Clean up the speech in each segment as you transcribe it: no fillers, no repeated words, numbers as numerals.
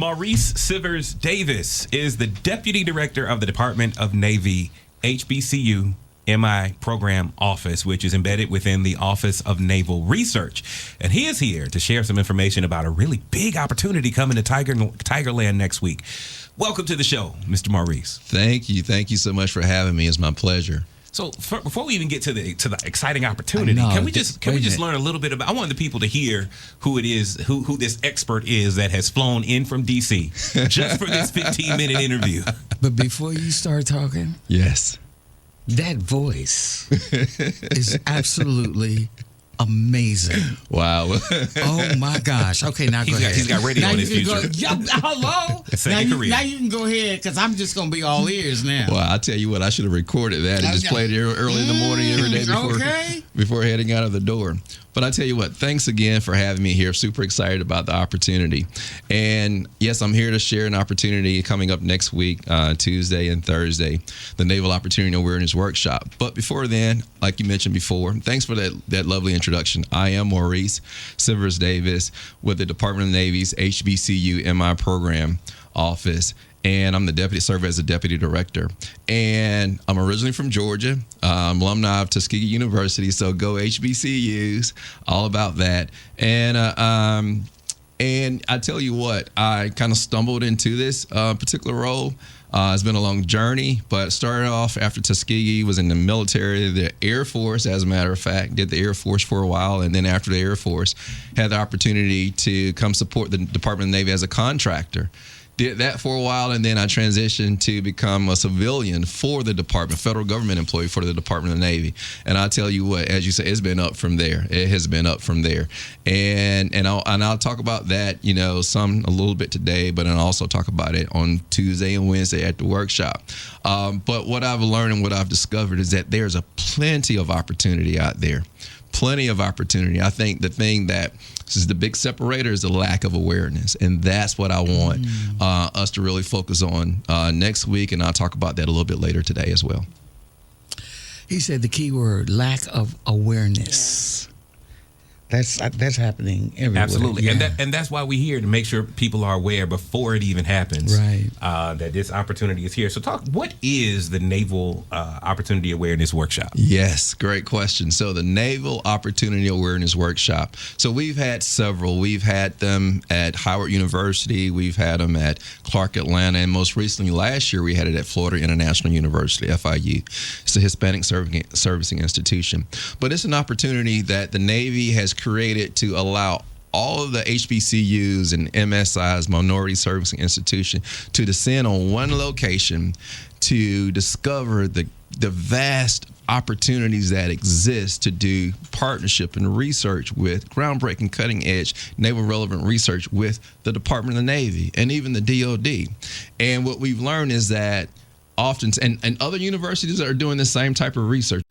Maurice Civers-Davis is the Deputy Director of the Department of Navy HBCU MI Program Office, which is embedded within the Office of Naval Research. And he is here to share some information about a really big opportunity coming to Tigerland next week. Welcome to the show, Mr. Maurice. Thank you. Thank you so much for having me. It's my pleasure. So before we even get to the exciting opportunity, can we just learn a little bit about? I want the people to hear who it is, who this expert is that has flown in from DC just for this 15-minute interview. But before you start talking, yes, that voice is absolutely amazing. Wow. Oh my gosh. Okay, now go ahead. He's got radio in his future. Hello. Now you can go ahead, because I'm just going to be all ears now. Well, I'll tell you what, I should have recorded that and just played it early in the morning every day before heading out of the door. But I tell you what, thanks again for having me here. Super excited about the opportunity. And yes, I'm here to share an opportunity coming up next week, Tuesday and Thursday, the Naval Opportunity Awareness Workshop. But before then, like you mentioned before, thanks for that lovely introduction. I am Maurice Civers-Davis with the Department of Navy's HBCU MI Program Office. And I'm serve as the deputy director. And I'm originally from Georgia, alumni of Tuskegee University. So go HBCUs, all about that. And I tell you what, I kind of stumbled into this particular role. It's been a long journey, but started off after Tuskegee, was in the military, the Air Force, as a matter of fact, did the Air Force for a while. And then after the Air Force, had the opportunity to come support the Department of the Navy as a contractor. Did that for a while, and then I transitioned to become a civilian for the department, federal government employee for the Department of the Navy. And I tell you what, as you say, it's been up from there. It has been up from there. And I'll talk about that, a little bit today, but I'll also talk about it on Tuesday and Wednesday at the workshop. But what I've learned and what I've discovered is that there's plenty of opportunity out there. Plenty of opportunity. I think the thing that is the big separator is the lack of awareness. And that's what I want us to really focus on next week. And I'll talk about that a little bit later today as well. He said the key word, lack of awareness. That's happening everywhere. Absolutely. Yeah. And that's why we're here, to make sure people are aware before it even happens, right? That this opportunity is here. So what is the Naval Opportunity Awareness Workshop? Yes, great question. So the Naval Opportunity Awareness Workshop. So we've had several. We've had them at Howard University. We've had them at Clark Atlanta. And most recently, last year, we had it at Florida International University, FIU. It's a Hispanic servicing institution. But it's an opportunity that the Navy has created to allow all of the HBCUs and MSIs, minority servicing institution, to descend on one location to discover the vast opportunities that exist to do partnership and research with groundbreaking, cutting edge, naval relevant research with the Department of the Navy and even the DoD. And what we've learned is that often, and other universities are doing the same type of research,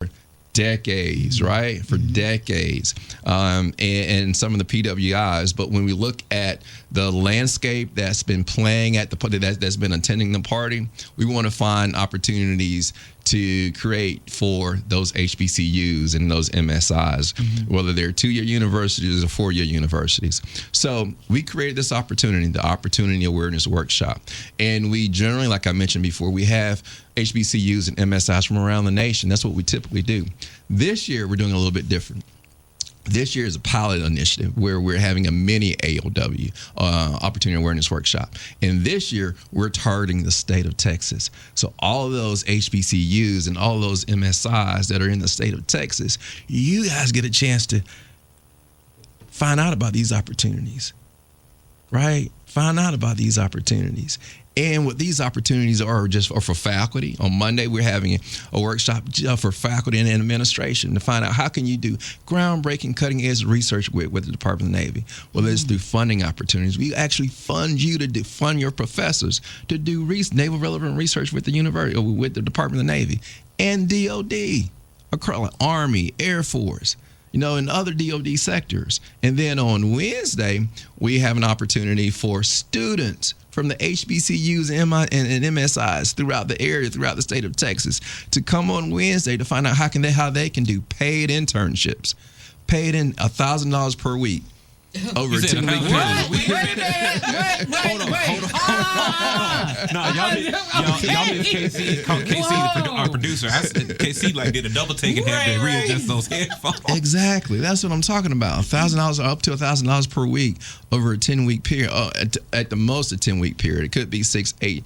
decades, right? For decades, and some of the PWIs. But when we look at the landscape that's been playing at that's been attending the party, we want to find opportunities to create for those HBCUs and those MSIs, whether they're 2-year universities or 4-year universities. So we created this opportunity, the Opportunity Awareness Workshop. And we generally, like I mentioned before, we have HBCUs and MSIs from around the nation. That's what we typically do. This year, we're doing a little bit different. This year is a pilot initiative where we're having a mini AOW, Opportunity Awareness Workshop. And this year, we're targeting the state of Texas. So all of those HBCUs and all those MSIs that are in the state of Texas, you guys get a chance to find out about these opportunities, right? Find out about these opportunities. And what these opportunities are for faculty. On Monday, we're having a workshop for faculty and administration to find out how can you do groundbreaking, cutting-edge research with the Department of the Navy. Well, it's through funding opportunities. We actually fund you to fund your professors to do naval relevant research with the university, or with the Department of the Navy and DoD, across Army, Air Force, and other DoD sectors. And then on Wednesday, we have an opportunity for students from the HBCUs and MSIs throughout the area, throughout the state of Texas, to come on Wednesday to find out how they can do paid internships, paid in $1,000 per week, over a 10-week period. Hold on. No, y'all miss KC. KC, our producer. KC like did a double take and had to readjust those headphones. Exactly. That's what I'm talking about. $1,000 or up to $1,000 per week over a 10-week period. At the most, a 10-week period. It could be 6, 8,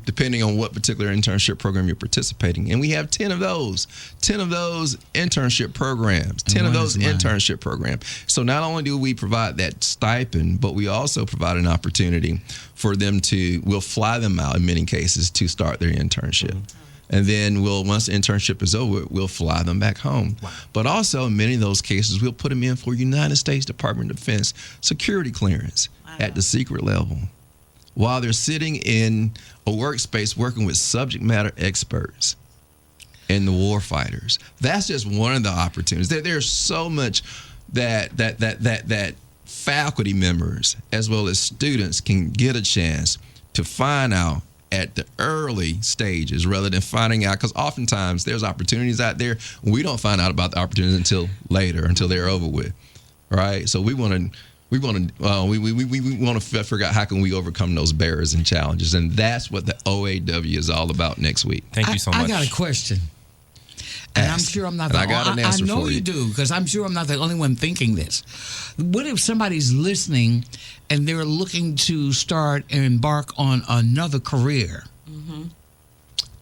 depending on what particular internship program you're participating in. We have 10 of those. 10 of those internship programs. 10 of those internship programs. So not only do we provide that stipend, but we also provide an opportunity for them we'll fly them out in many cases to start their internship. And then once the internship is over, we'll fly them back home. Wow. But also in many of those cases, we'll put them in for United States Department of Defense security clearance at the secret level while they're sitting in a workspace working with subject matter experts and the war fighters. That's just one of the opportunities. There's so much that faculty members as well as students can get a chance to find out at the early stages rather than finding out, because oftentimes there's opportunities out there. We don't find out about the opportunities until later, until they're over with, right? So we want to figure out how can we overcome those barriers and challenges, and that's what the OAW is all about next week. Thank you so much. I got a question. And I'm sure I'm not the only one. I got an answer for you. I know you do, because I'm sure I'm not the only one thinking this. What if somebody's listening and they're looking to start and embark on another career? Mm-hmm.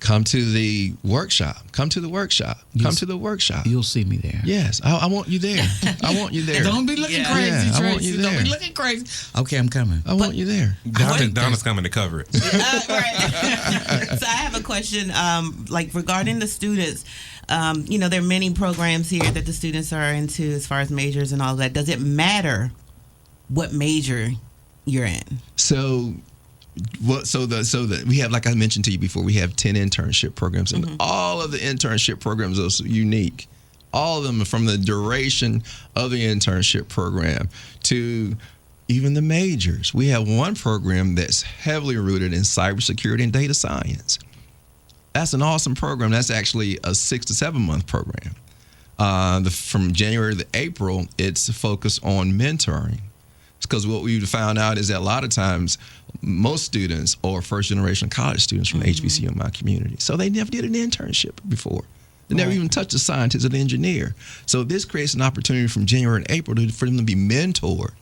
Come to the workshop. Come to the workshop. You'll see me there. Yes, I want you there. I want you there. Don't be looking crazy, Tracy. I want you there. Don't be looking crazy. Okay, I'm coming. I want you there. Donna's coming to cover it. Right. So I have a question, like regarding the students. There are many programs here that the students are into as far as majors and all that. Does it matter what major you're in? So we have, like I mentioned to you before, we have 10 internship programs, and all of the internship programs are unique. All of them are from the duration of the internship program to even the majors. We have one program that's heavily rooted in cybersecurity and data science. That's an awesome program. That's actually a 6 to 7 month program. From January to April, it's focused on mentoring. Because what we found out is that a lot of times, most students are first generation college students from HBCU in my community. So they never did an internship before. They never even touched a scientist or an engineer. So this creates an opportunity from January and April for them to be mentored,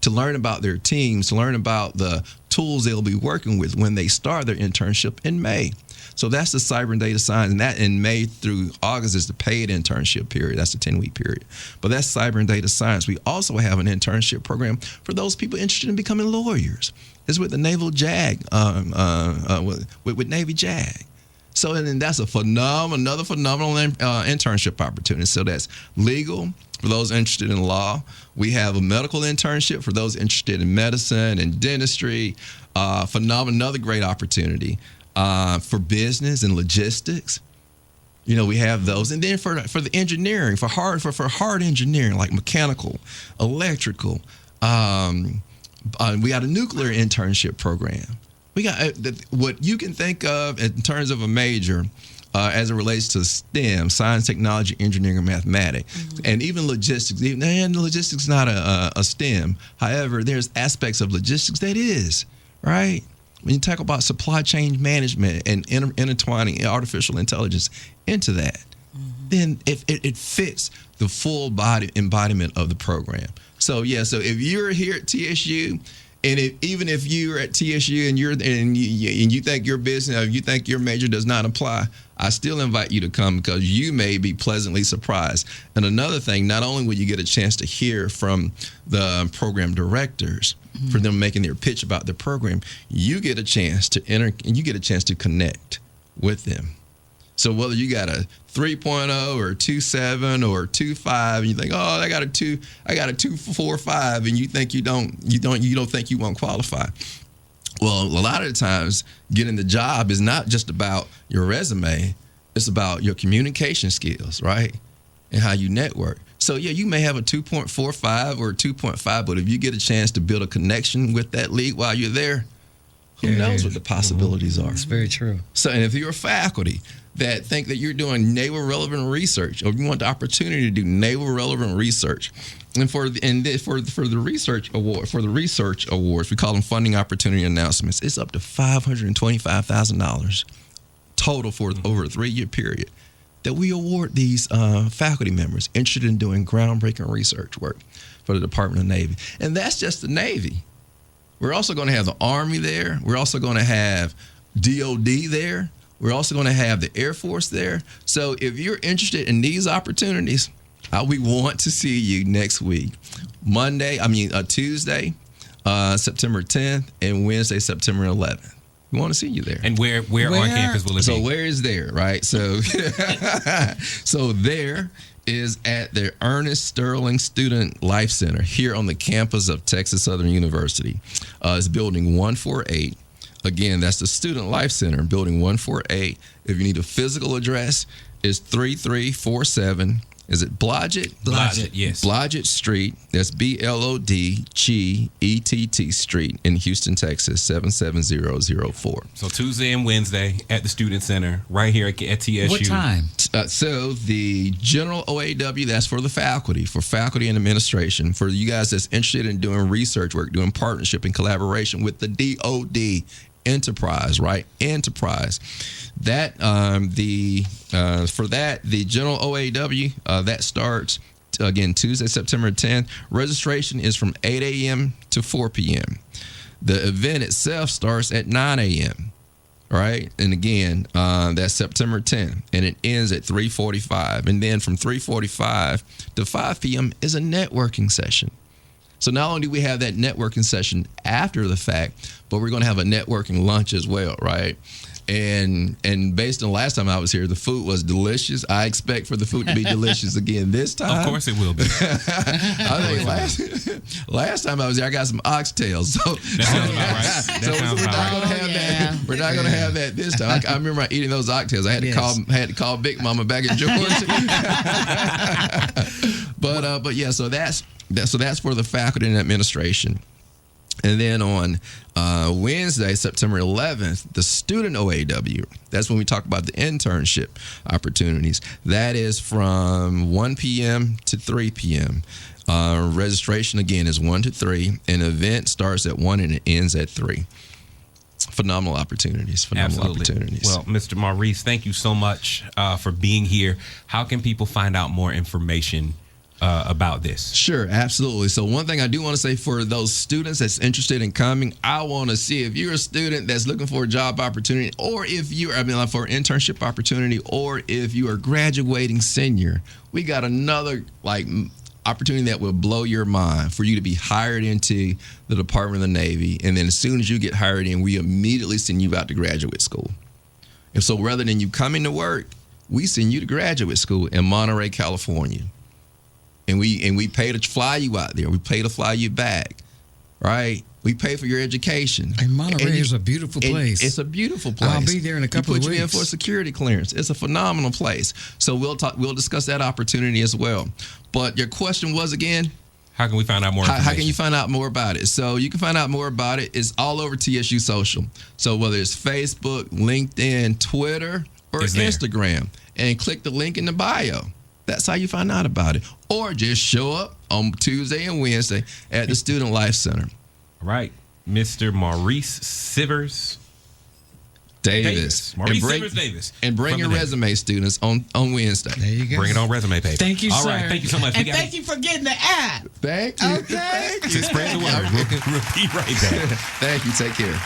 to learn about their teams, to learn about the tools they'll be working with when they start their internship in May. So that's the cyber and data science, and that in May through August is the paid internship period. That's the 10-week period. But that's cyber and data science. We also have an internship program for those people interested in becoming lawyers. It's with the Naval JAG, with Navy JAG. So and that's another phenomenal internship opportunity. So that's legal for those interested in law. We have a medical internship for those interested in medicine and dentistry. Another great opportunity. For business and logistics, we have those, and then for the engineering, for hard engineering like mechanical, electrical, we got a nuclear internship program. We got what you can think of in terms of a major as it relates to STEM, science, technology, engineering, and mathematics, and even logistics. And logistics is not a STEM. However, there's aspects of logistics that is, right? When you talk about supply chain management and intertwining artificial intelligence into that, then it fits the full body embodiment of the program. So if you're here at TSU, and even if you're at TSU and you think your business, you think your major does not apply, I still invite you to come because you may be pleasantly surprised. And another thing, not only will you get a chance to hear from the program directors for them making their pitch about the program, you get a chance to enter and you get a chance to connect with them. So whether you got a 3.0 or 2.7 or 2.5, and you think, I got a 2.45, and you think you don't think you won't qualify. Well, a lot of the times, getting the job is not just about your resume; it's about your communication skills, right, and how you network. So you may have a 2.45 or a 2.5, but if you get a chance to build a connection with that lead while you're there, Who knows what the possibilities are? It's very true. So, and if you're a faculty that think that you're doing naval relevant research, or you want the opportunity to do naval relevant research, and for the research awards, we call them funding opportunity announcements. It's up to $525,000 total for over a 3-year period that we award these faculty members interested in doing groundbreaking research work for the Department of Navy. And that's just the Navy. We're also going to have the Army there. We're also going to have DOD there. We're also going to have the Air Force there. So if you're interested in these opportunities, we want to see you next week. Tuesday, September 10th, and Wednesday, September 11th. We want to see you there. And where on campus will it be? So where is there, right? So, so there is at the Ernest Sterling Student Life Center here on the campus of Texas Southern University. It's building 148. Again, that's the Student Life Center, building 148. If you need a physical address, it's 3347. Is it Blodgett? Blodgett, yes. Blodgett Street. That's BLODGETT Street in Houston, Texas, 77004. So Tuesday and Wednesday at the Student Center, right here at TSU. What time? So the General OAW, that's for the faculty and administration. For you guys that's interested in doing research work, doing partnership and collaboration with the DOD enterprise, right? Enterprise. That for that, the General OAW, that starts again Tuesday, September 10th. Registration is from 8 a.m. to 4 p.m. The event itself starts at 9 a.m. Right, and again, that's September 10th, and it ends at 3:45. And then from 3:45 to 5 p.m. is a networking session. So not only do we have that networking session after the fact, but we're going to have a networking lunch as well, right? And based on last time I was here, the food was delicious. I expect for the food to be delicious again this time. Of course it will be. I think last time I was here, I got some oxtails. So that sounds about right. We're not going to have that this time. I remember eating those oxtails. I had to call Big Mama back in Georgia. But yeah, so that's for the faculty and administration. And then on Wednesday, September 11th, the student OAW, that's when we talk about the internship opportunities. That is from 1 p.m. to 3 p.m. Registration, again, is 1 to 3. An event starts at 1 and it ends at 3. Phenomenal opportunities. Opportunities. Well, Mr. Maurice, thank you so much for being here. How can people find out more information about this? Sure, absolutely. So one thing I do want to say for those students that's interested in coming, I want to see if you're a student that's looking for a job opportunity, or if you're, for an internship opportunity, or if you are graduating senior, we got another opportunity that will blow your mind for you to be hired into the Department of the Navy. And then as soon as you get hired in, we immediately send you out to graduate school. And so rather than you coming to work, we send you to graduate school in Monterey, California. And we pay to fly you out there. We pay to fly you back, right? We pay for your education. And Monterey is a beautiful place. It's a beautiful place. I'll be there in a couple of weeks. Put you in for a security clearance. It's a phenomenal place. So we'll discuss that opportunity as well. But your question was again? How can we find out more information? How can you find out more about it? So you can find out more about it. It's all over TSU social. So whether it's Facebook, LinkedIn, Twitter, or Instagram, and click the link in the bio. That's how you find out about it. Or just show up on Tuesday and Wednesday at the Student Life Center. All right. Mr. Maurice Civers-Davis. Maurice Civers-Davis. And bring your resume, students, on Wednesday. There you go. Bring it on resume paper. Thank you, All sir. right. Thank you so much. And thank you for getting the ad. Thank you. Okay. To spread the word. We'll be right back. Thank you. Take care.